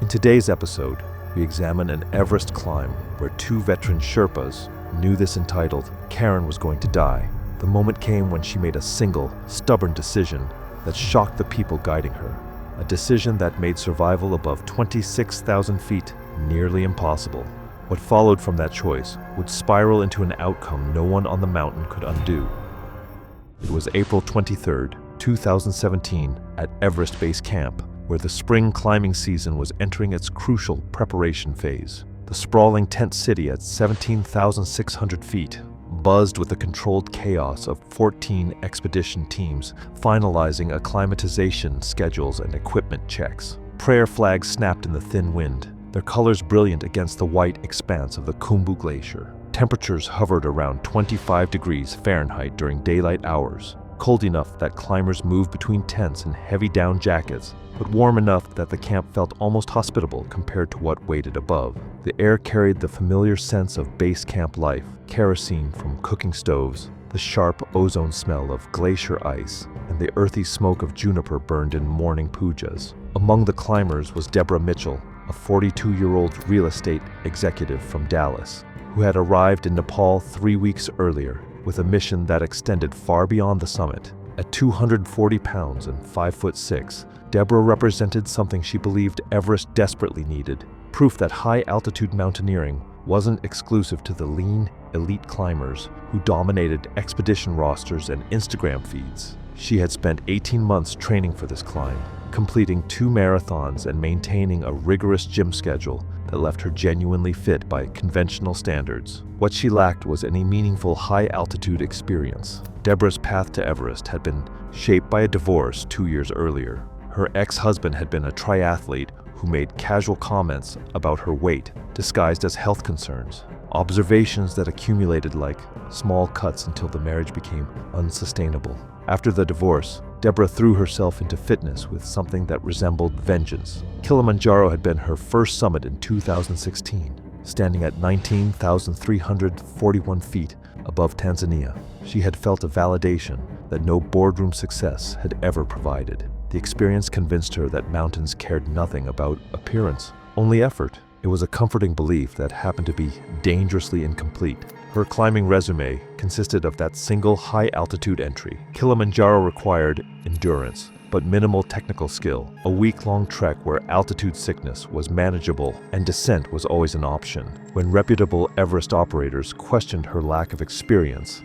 In today's episode, we examine an Everest climb where two veteran Sherpas knew this entitled, Karen was going to die. The moment came when she made a single, stubborn decision that shocked the people guiding her. A decision that made survival above 26,000 feet nearly impossible. What followed from that choice would spiral into an outcome no one on the mountain could undo. It was April 23rd, 2017, at Everest Base Camp, where the spring climbing season was entering its crucial preparation phase. The sprawling tent city at 17,600 feet buzzed with the controlled chaos of 14 expedition teams finalizing acclimatization schedules and equipment checks. Prayer flags snapped in the thin wind, their colors brilliant against the white expanse of the Khumbu Glacier. Temperatures hovered around 25 degrees Fahrenheit during daylight hours, cold enough that climbers moved between tents in heavy down jackets, but warm enough that the camp felt almost hospitable compared to what waited above. The air carried the familiar sense of base camp life, kerosene from cooking stoves, the sharp ozone smell of glacier ice, and the earthy smoke of juniper burned in morning pujas. Among the climbers was Deborah Mitchell, a 42-year-old real estate executive from Dallas, who had arrived in Nepal 3 weeks earlier with a mission that extended far beyond the summit. At 240 pounds and 5'6", Deborah represented something she believed Everest desperately needed, proof that high-altitude mountaineering wasn't exclusive to the lean, elite climbers who dominated expedition rosters and Instagram feeds. She had spent 18 months training for this climb, completing 2 marathons and maintaining a rigorous gym schedule that left her genuinely fit by conventional standards. What she lacked was any meaningful high-altitude experience. Deborah's path to Everest had been shaped by a divorce 2 years earlier. Her ex-husband had been a triathlete who made casual comments about her weight, disguised as health concerns, observations that accumulated like small cuts until the marriage became unsustainable. After the divorce, Deborah threw herself into fitness with something that resembled vengeance. Kilimanjaro had been her first summit in 2016, standing at 19,341 feet above Tanzania. She had felt a validation that no boardroom success had ever provided. The experience convinced her that mountains cared nothing about appearance, only effort. It was a comforting belief that happened to be dangerously incomplete. Her climbing resume consisted of that single high-altitude entry. Kilimanjaro required endurance, but minimal technical skill, a week-long trek where altitude sickness was manageable and descent was always an option. When reputable Everest operators questioned her lack of experience,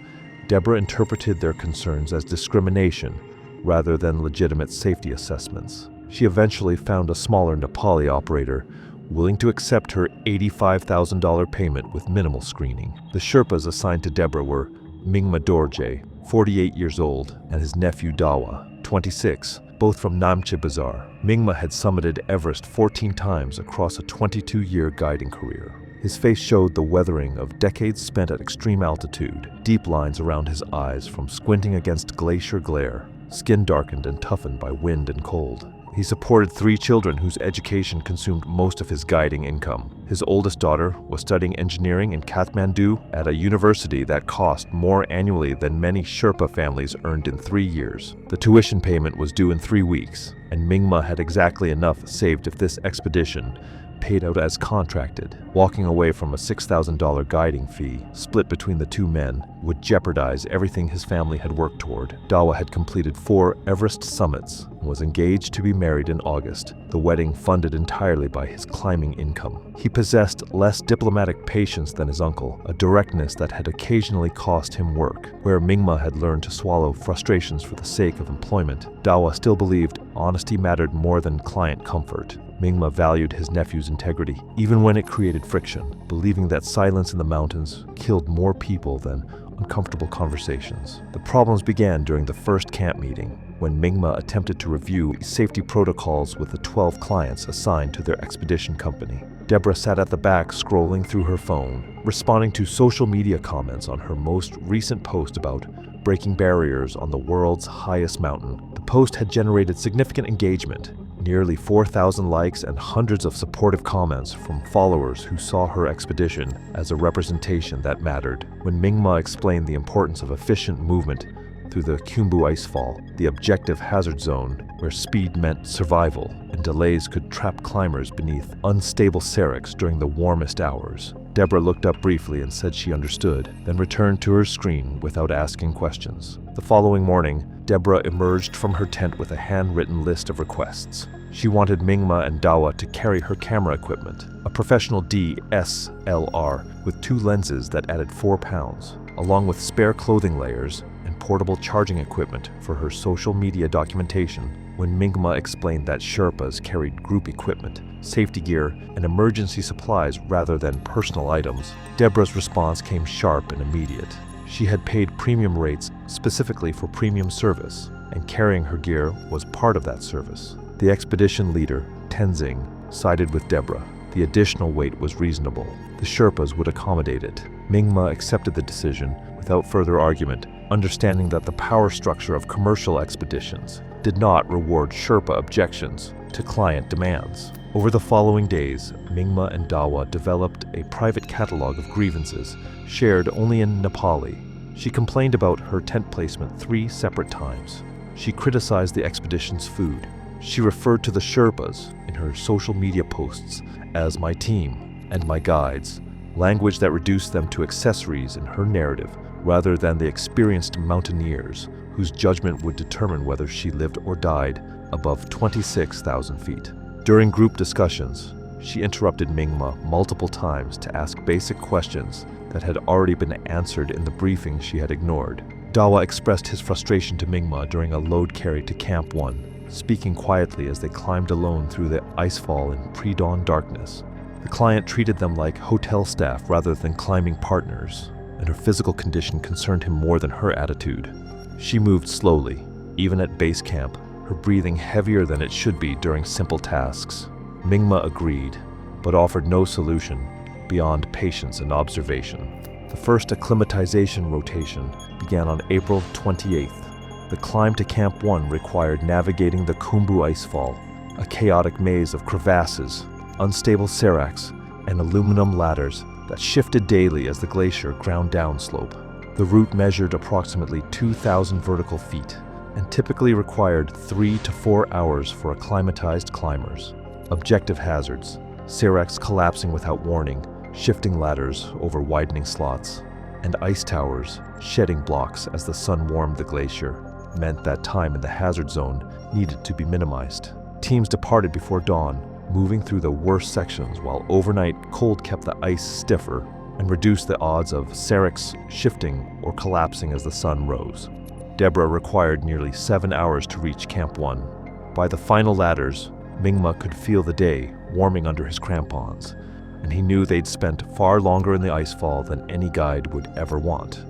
Deborah interpreted their concerns as discrimination rather than legitimate safety assessments. She eventually found a smaller Nepali operator willing to accept her $85,000 payment with minimal screening. The Sherpas assigned to Deborah were Mingma Dorje, 48 years old, and his nephew Dawa, 26, both from Namche Bazaar. Mingma had summited Everest 14 times across a 22-year guiding career. His face showed the weathering of decades spent at extreme altitude, deep lines around his eyes from squinting against glacier glare, skin darkened and toughened by wind and cold. He supported 3 children whose education consumed most of his guiding income. His oldest daughter was studying engineering in Kathmandu at a university that cost more annually than many Sherpa families earned in 3 years. The tuition payment was due in 3 weeks, and Mingma had exactly enough saved if this expedition paid out as contracted. Walking away from a $6,000 guiding fee, split between the 2 men, would jeopardize everything his family had worked toward. Dawa had completed 4 Everest summits and was engaged to be married in August, the wedding funded entirely by his climbing income. He possessed less diplomatic patience than his uncle, a directness that had occasionally cost him work. Where Mingma had learned to swallow frustrations for the sake of employment, Dawa still believed honesty mattered more than client comfort. Mingma valued his nephew's integrity, even when it created friction, believing that silence in the mountains killed more people than uncomfortable conversations. The problems began during the first camp meeting, when Mingma attempted to review safety protocols with the 12 clients assigned to their expedition company. Deborah sat at the back scrolling through her phone, responding to social media comments on her most recent post about breaking barriers on the world's highest mountain. The post had generated significant engagement, nearly 4,000 likes and hundreds of supportive comments from followers who saw her expedition as a representation that mattered. When Mingma explained the importance of efficient movement through the Khumbu icefall, the objective hazard zone where speed meant survival and delays could trap climbers beneath unstable seracs during the warmest hours. Deborah looked up briefly and said she understood, then returned to her screen without asking questions. The following morning, Deborah emerged from her tent with a handwritten list of requests. She wanted Mingma and Dawa to carry her camera equipment, a professional DSLR with 2 lenses that added 4 pounds, along with spare clothing layers and portable charging equipment for her social media documentation. When Mingma explained that Sherpas carried group equipment, safety gear, and emergency supplies rather than personal items, Deborah's response came sharp and immediate. She had paid premium rates specifically for premium service, and carrying her gear was part of that service. The expedition leader, Tenzing, sided with Deborah. The additional weight was reasonable. The Sherpas would accommodate it. Mingma accepted the decision without further argument, understanding that the power structure of commercial expeditions did not reward Sherpa objections to client demands. Over the following days, Mingma and Dawa developed a private catalog of grievances shared only in Nepali. She complained about her tent placement 3 separate times. She criticized the expedition's food. She referred to the Sherpas in her social media posts as my team and my guides, language that reduced them to accessories in her narrative rather than the experienced mountaineers whose judgment would determine whether she lived or died above 26,000 feet. During group discussions, she interrupted Mingma multiple times to ask basic questions that had already been answered in the briefing she had ignored. Dawa expressed his frustration to Mingma during a load carry to Camp 1, speaking quietly as they climbed alone through the icefall in pre-dawn darkness. The client treated them like hotel staff rather than climbing partners, and her physical condition concerned him more than her attitude. She moved slowly, even at base camp, her breathing heavier than it should be during simple tasks. Mingma agreed, but offered no solution beyond patience and observation. The first acclimatization rotation began on April 28th. The climb to Camp 1 required navigating the Khumbu icefall, a chaotic maze of crevasses, unstable seracs, and aluminum ladders that shifted daily as the glacier ground downslope. The route measured approximately 2,000 vertical feet and typically required 3 to 4 hours for acclimatized climbers. Objective hazards, seracs collapsing without warning, shifting ladders over widening slots, and ice towers shedding blocks as the sun warmed the glacier meant that time in the hazard zone needed to be minimized. Teams departed before dawn, moving through the worst sections while overnight cold kept the ice stiffer and reduced the odds of seracs shifting or collapsing as the sun rose. Deborah required nearly 7 hours to reach Camp 1. By the final ladders, Mingma could feel the day warming under his crampons, and he knew they'd spent far longer in the icefall than any guide would ever want.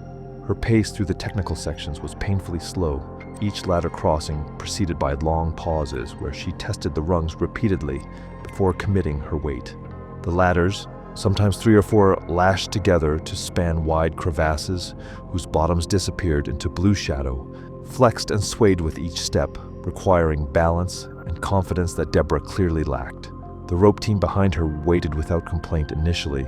Her pace through the technical sections was painfully slow, each ladder crossing preceded by long pauses where she tested the rungs repeatedly before committing her weight. The ladders, sometimes 3 or 4 lashed together to span wide crevasses whose bottoms disappeared into blue shadow, flexed and swayed with each step, requiring balance and confidence that Deborah clearly lacked. The rope team behind her waited without complaint initially,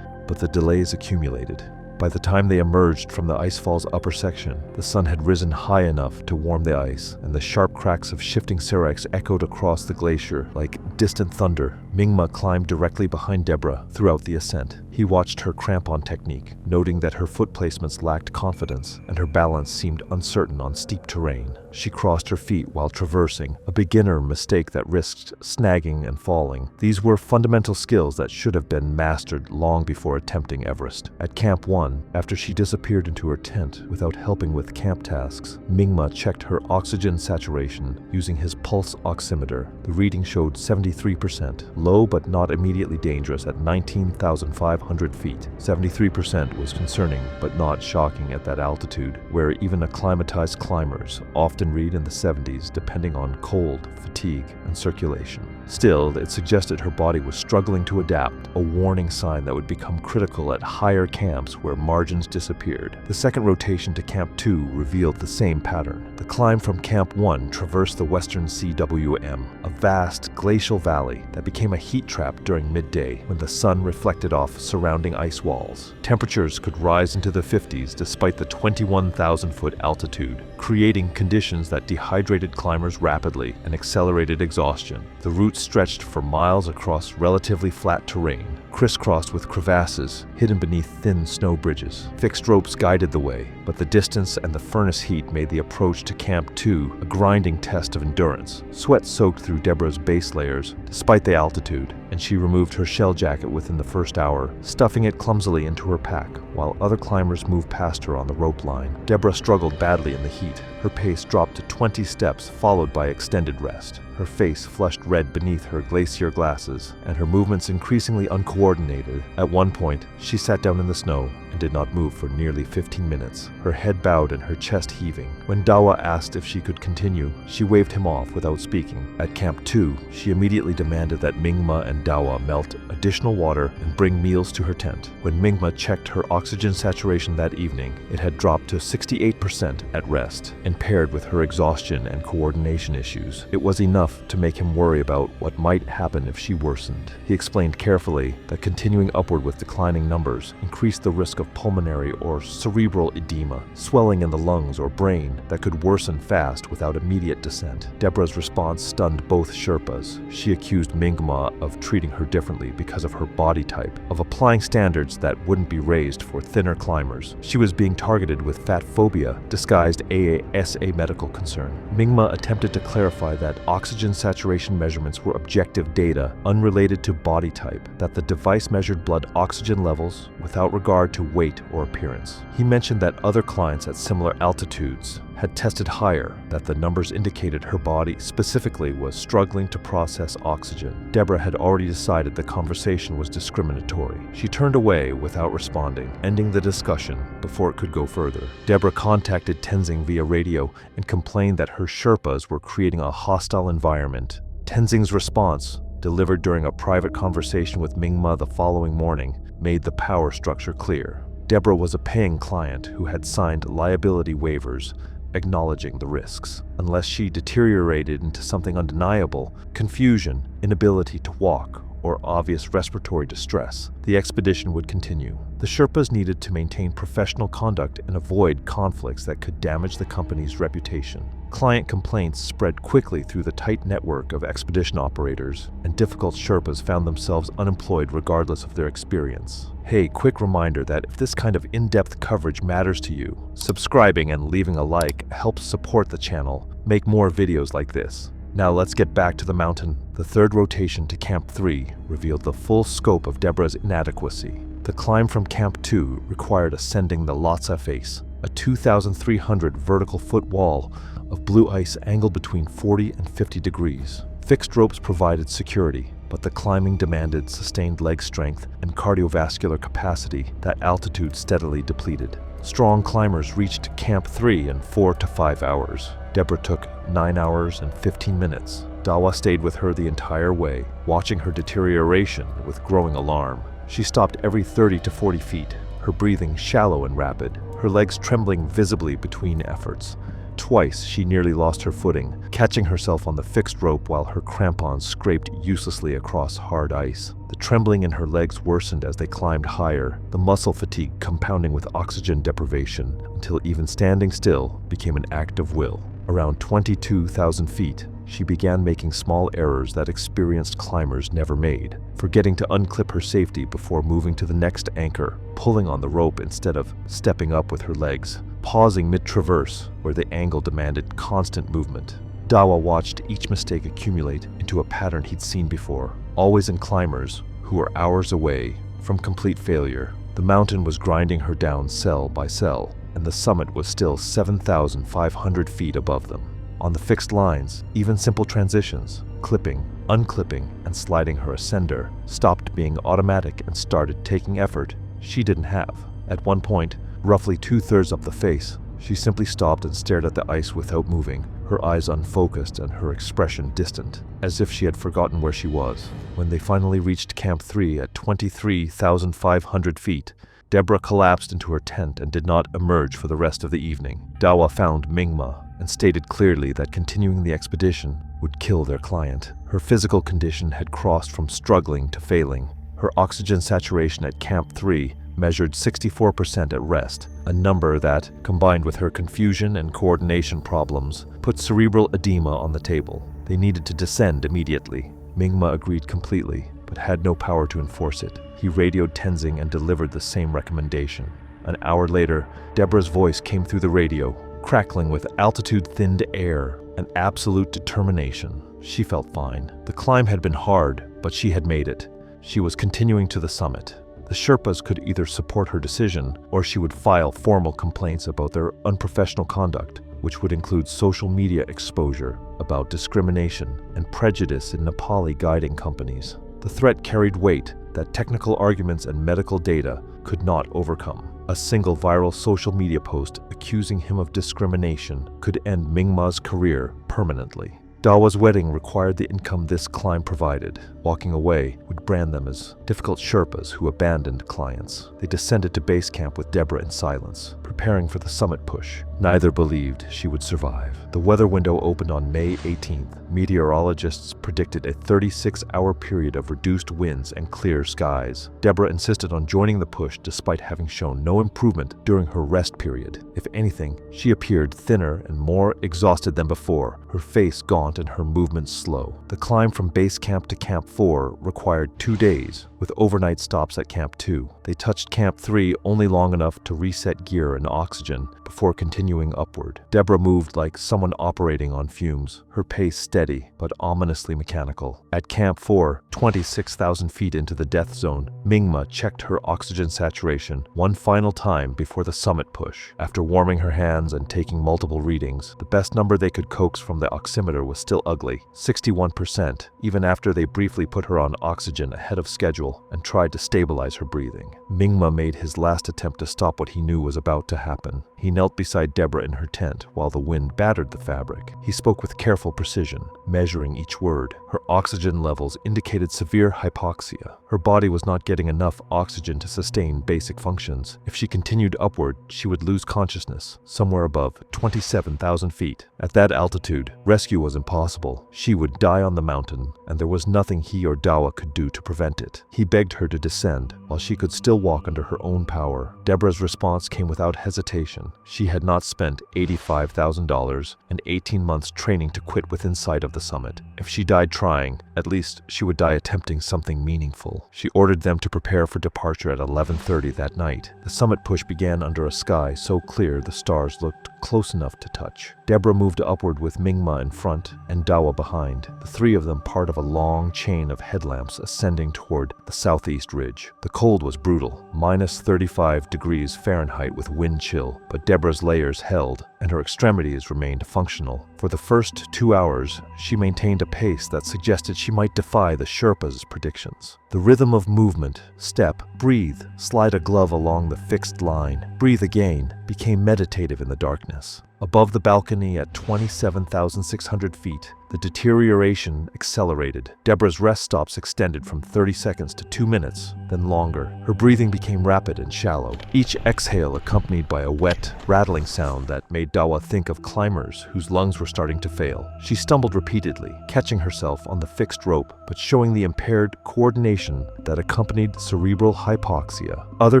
but the delays accumulated. By the time they emerged from the icefall's upper section, the sun had risen high enough to warm the ice, and the sharp cracks of shifting seracs echoed across the glacier like distant thunder. Mingma climbed directly behind Deborah throughout the ascent. He watched her crampon technique, noting that her foot placements lacked confidence and her balance seemed uncertain on steep terrain. She crossed her feet while traversing, a beginner mistake that risked snagging and falling. These were fundamental skills that should have been mastered long before attempting Everest. At Camp 1, after she disappeared into her tent without helping with camp tasks, Mingma checked her oxygen saturation using his pulse oximeter. The reading showed 73%, low but not immediately dangerous at 19,500 feet. 73% was concerning but not shocking at that altitude, where even acclimatized climbers often read in the 70s depending on cold, fatigue, and circulation. Still, it suggested her body was struggling to adapt, a warning sign that would become critical at higher camps where margins disappeared. The second rotation to Camp 2 revealed the same pattern. The climb from Camp 1 traversed the western CWM, a vast glacial valley that became a heat trap during midday when the sun reflected off surrounding ice walls. Temperatures could rise into the 50s despite the 21,000-foot altitude, creating conditions that dehydrated climbers rapidly and accelerated exhaustion. The route stretched for miles across relatively flat terrain, crisscrossed with crevasses hidden beneath thin snow bridges. Fixed ropes guided the way, but the distance and the furnace heat made the approach to Camp 2 a grinding test of endurance. Sweat soaked through Deborah's base layers, despite the altitude, and she removed her shell jacket within the first hour, stuffing it clumsily into her pack, while other climbers moved past her on the rope line. Deborah struggled badly in the heat. Her pace dropped to 20 steps, followed by extended rest. Her face flushed red beneath her glacier glasses, and her movements increasingly uncoordinated. At one point, she sat down in the snow and did not move for nearly 15 minutes, her head bowed and her chest heaving. When Dawa asked if she could continue, she waved him off without speaking. At Camp 2, she immediately demanded that Mingma and Dawa melt additional water and bring meals to her tent. When Mingma checked her oxygen saturation that evening, it had dropped to 68% at rest, and paired with her exhaustion and coordination issues, it was enough to make him worry about what might happen if she worsened. He explained carefully that continuing upward with declining numbers increased the risk of pulmonary or cerebral edema, swelling in the lungs or brain that could worsen fast without immediate descent. Deborah's response stunned both Sherpas. She accused Mingma of treating her differently because of her body type, of applying standards that wouldn't be raised for thinner climbers. She was being targeted with fat phobia, disguised as a medical concern. Mingma attempted to clarify that oxygen saturation measurements were objective data unrelated to body type, that the device measured blood oxygen levels without regard to weight or appearance. He mentioned that other clients at similar altitudes had tested higher, that the numbers indicated her body specifically was struggling to process oxygen. Deborah had already decided the conversation was discriminatory. She turned away without responding, ending the discussion before it could go further. Deborah contacted Tenzing via radio and complained that her Sherpas were creating a hostile environment. Tenzing's response, delivered during a private conversation with Mingma the following morning, made the power structure clear. Deborah was a paying client who had signed liability waivers acknowledging the risks. Unless she deteriorated into something undeniable, confusion, inability to walk, or obvious respiratory distress, the expedition would continue. The Sherpas needed to maintain professional conduct and avoid conflicts that could damage the company's reputation. Client complaints spread quickly through the tight network of expedition operators, and difficult Sherpas found themselves unemployed regardless of their experience. Hey, quick reminder that if this kind of in-depth coverage matters to you, subscribing and leaving a like helps support the channel make more videos like this. Now let's get back to the mountain. The third rotation to Camp 3 revealed the full scope of Deborah's inadequacy. The climb from Camp 2 required ascending the Lhotsa face, a 2,300 vertical foot wall of blue ice angled between 40 and 50 degrees. Fixed ropes provided security, but the climbing demanded sustained leg strength and cardiovascular capacity that altitude steadily depleted. Strong climbers reached Camp 3 in 4 to 5 hours. Deborah took 9 hours and 15 minutes. Dawa stayed with her the entire way, watching her deterioration with growing alarm. She stopped every 30 to 40 feet, her breathing shallow and rapid, her legs trembling visibly between efforts. Twice she nearly lost her footing, catching herself on the fixed rope while her crampons scraped uselessly across hard ice. The trembling in her legs worsened as they climbed higher, the muscle fatigue compounding with oxygen deprivation, until even standing still became an act of will. Around 22,000 feet, she began making small errors that experienced climbers never made, forgetting to unclip her safety before moving to the next anchor, pulling on the rope instead of stepping up with her legs, pausing mid-traverse where the angle demanded constant movement. Dawa watched each mistake accumulate into a pattern he'd seen before, always in climbers who were hours away from complete failure. The mountain was grinding her down cell by cell, and the summit was still 7,500 feet above them. On the fixed lines, even simple transitions, clipping, unclipping, and sliding her ascender, stopped being automatic and started taking effort she didn't have. At one point, roughly 2/3 up the face, she simply stopped and stared at the ice without moving, her eyes unfocused and her expression distant, as if she had forgotten where she was. When they finally reached Camp 3 at 23,500 feet, Deborah collapsed into her tent and did not emerge for the rest of the evening. Dawa found Mingma and stated clearly that continuing the expedition would kill their client. Her physical condition had crossed from struggling to failing. Her oxygen saturation at Camp 3 measured 64% at rest, a number that, combined with her confusion and coordination problems, put cerebral edema on the table. They needed to descend immediately. Mingma agreed completely, but had no power to enforce it. He radioed Tenzing and delivered the same recommendation. An hour later, Deborah's voice came through the radio, crackling with altitude-thinned air and absolute determination. She felt fine. The climb had been hard, but she had made it. She was continuing to the summit. The Sherpas could either support her decision, or she would file formal complaints about their unprofessional conduct, which would include social media exposure about discrimination and prejudice in Nepali guiding companies. The threat carried weight that technical arguments and medical data could not overcome. A single viral social media post accusing him of discrimination could end Mingma's career permanently. Dawa's wedding required the income this climb provided. Walking away would brand them as difficult Sherpas who abandoned clients. They descended to base camp with Deborah in silence, preparing for the summit push. Neither believed she would survive. The weather window opened on May 18th. Meteorologists predicted a 36-hour period of reduced winds and clear skies. Deborah insisted on joining the push despite having shown no improvement during her rest period. If anything, she appeared thinner and more exhausted than before, her face gaunt and her movements slow. The climb from base camp to Camp 4 required 2 days, with overnight stops at Camp 2. They touched Camp 3 only long enough to reset gear and oxygen before continuing upward. Deborah moved like someone operating on fumes, her pace steady but ominously mechanical. At Camp 4, 26,000 feet into the death zone, Mingma checked her oxygen saturation one final time before the summit push. After warming her hands and taking multiple readings, the best number they could coax from the oximeter was still ugly, 61%, even after they briefly put her on oxygen ahead of schedule and tried to stabilize her breathing. Mingma made his last attempt to stop what he knew was about to happen. He knelt beside Deborah in her tent while the wind battered the fabric. He spoke with careful precision, measuring each word. Her oxygen levels indicated severe hypoxia. Her body was not getting enough oxygen to sustain basic functions. If she continued upward, she would lose consciousness somewhere above 27,000 feet. At that altitude, rescue was impossible. She would die on the mountain, and there was nothing he or Dawa could do to prevent it. He begged her to descend, while she could still walk under her own power. Deborah's response came without hesitation. She had not spent $85,000 and 18 months training to quit within sight of the summit. If she died trying, at least she would die attempting something meaningful. She ordered them to prepare for departure at 11:30 that night. The summit push began under a sky so clear the stars looked close enough to touch. Deborah moved upward with Mingma in front and Dawa behind, the three of them part of a long chain of headlamps ascending toward the southeast ridge. The cold was brutal, minus 35 degrees Fahrenheit with wind chill, but Deborah's layers held, and her extremities remained functional. For the first 2 hours, she maintained a pace that suggested she might defy the Sherpas' predictions. The rhythm of movement, step, breathe, slide a glove along the fixed line, breathe again, became meditative in the darkness. Above the balcony at 27,600 feet, the deterioration accelerated. Deborah's rest stops extended from 30 seconds to 2 minutes, then longer. Her breathing became rapid and shallow, each exhale accompanied by a wet, rattling sound that made Dawa think of climbers whose lungs were starting to fail. She stumbled repeatedly, catching herself on the fixed rope, but showing the impaired coordination that accompanied cerebral hypoxia. Other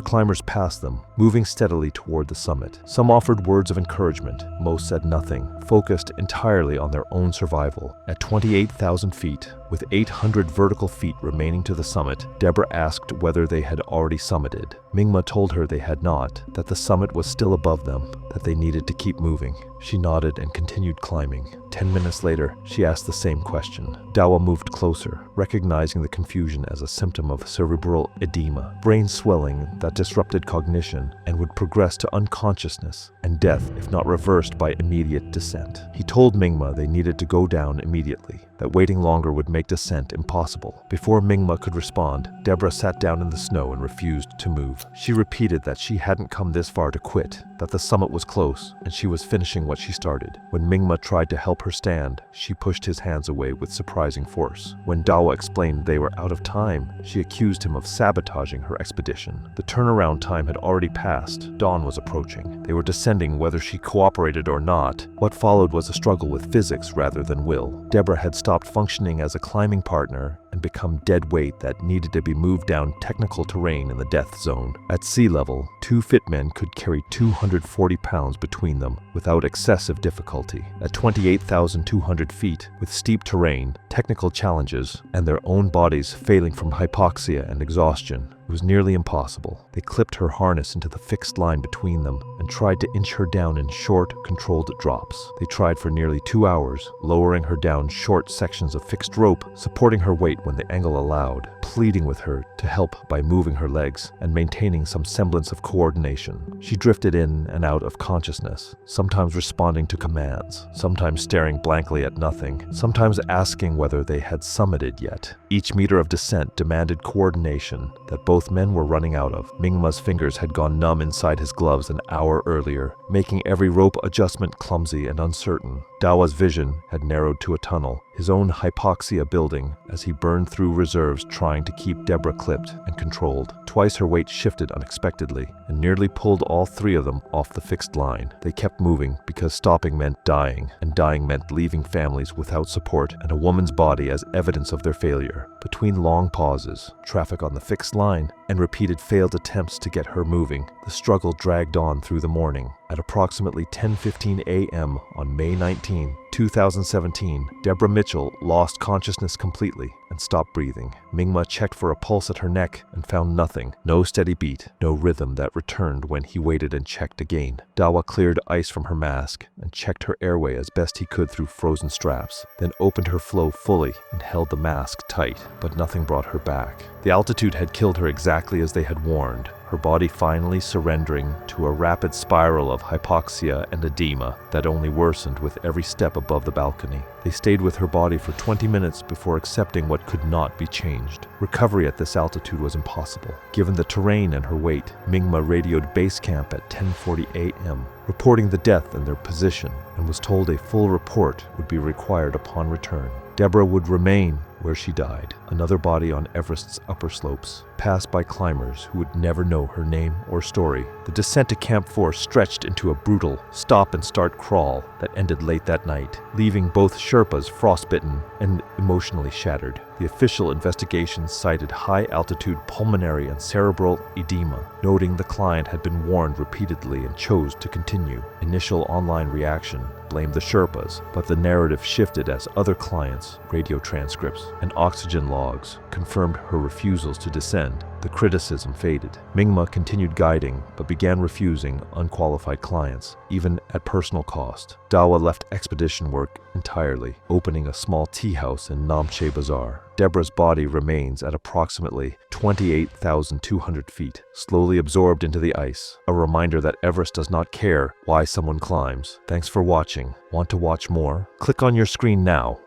climbers passed them, moving steadily toward the summit. Some offered words of encouragement. Most said nothing, focused entirely on their own survival. At 28,000 feet, with 800 vertical feet remaining to the summit, Deborah asked whether they had already summited. Mingma told her they had not, that the summit was still above them, that they needed to keep moving. She nodded and continued climbing. 10 minutes later, she asked the same question. Dawa moved closer, recognizing the confusion as a symptom of cerebral edema, brain swelling that disrupted cognition and would progress to unconsciousness and death if not reversed by immediate descent. He told Mingma they needed to go down immediately, that waiting longer would make descent impossible. Before Mingma could respond, Deborah sat down in the snow and refused to move. She repeated that she hadn't come this far to quit, that the summit was close, and she was finishing what she started. When Mingma tried to help her stand, she pushed his hands away with surprising force. When Dawa explained they were out of time, she accused him of sabotaging her expedition. The turnaround time had already passed. Dawn was approaching. They were descending whether she cooperated or not. What followed was a struggle with physics rather than will. Deborah had stopped functioning as a climbing partner and become dead weight that needed to be moved down technical terrain in the death zone. At sea level, 2 fit men could carry 240 pounds between them without excessive difficulty. At 28,200 feet, with steep terrain, technical challenges, and their own bodies failing from hypoxia and exhaustion, it was nearly impossible. They clipped her harness into the fixed line between them and tried to inch her down in short, controlled drops. They tried for nearly 2 hours, lowering her down short sections of fixed rope, supporting her weight when the angle allowed, pleading with her to help by moving her legs and maintaining some semblance of coordination. She drifted in and out of consciousness, sometimes responding to commands, sometimes staring blankly at nothing, sometimes asking whether they had summited yet. Each meter of descent demanded coordination that both men were running out of. Mingma's fingers had gone numb inside his gloves an hour earlier, making every rope adjustment clumsy and uncertain. Dawa's vision had narrowed to a tunnel, his own hypoxia building as he burned through reserves trying to keep Deborah clipped and controlled. Twice her weight shifted unexpectedly and nearly pulled all 3 of them off the fixed line. They kept moving because stopping meant dying, and dying meant leaving families without support and a woman's body as evidence of their failure. Between long pauses, traffic on the fixed line, and repeated failed attempts to get her moving, the struggle dragged on through the morning. At approximately 10:15 a.m. on May 19, 2017, Deborah Mitchell lost consciousness completely and stopped breathing. Mingma checked for a pulse at her neck and found nothing. No steady beat, no rhythm that returned when he waited and checked again. Dawa cleared ice from her mask and checked her airway as best he could through frozen straps, then opened her flow fully and held the mask tight, but nothing brought her back. The altitude had killed her exactly as they had warned, her body finally surrendering to a rapid spiral of hypoxia and edema that only worsened with every step above the balcony. They stayed with her body for 20 minutes before accepting what could not be changed. Recovery at this altitude was impossible. Given the terrain and her weight, Mingma radioed base camp at 10:40 a.m., reporting the death and their position, and was told a full report would be required upon return. Deborah would remain where she died, another body on Everest's upper slopes, passed by climbers who would never know her name or story. The descent to Camp 4 stretched into a brutal stop-and-start crawl that ended late that night, leaving both Sherpas frostbitten and emotionally shattered. The official investigation cited high-altitude pulmonary and cerebral edema, noting the client had been warned repeatedly and chose to continue. Initial online reaction blamed the Sherpas, but the narrative shifted as other clients, radio transcripts, and oxygen logs confirmed her refusals to descend. The criticism faded. Mingma continued guiding, but began refusing unqualified clients, even at personal cost. Dawa left expedition work entirely, opening a small tea house in Namche Bazaar. Deborah's body remains at approximately 28,200 feet, slowly absorbed into the ice, a reminder that Everest does not care why someone climbs. Thanks for watching. Want to watch more? Click on your screen now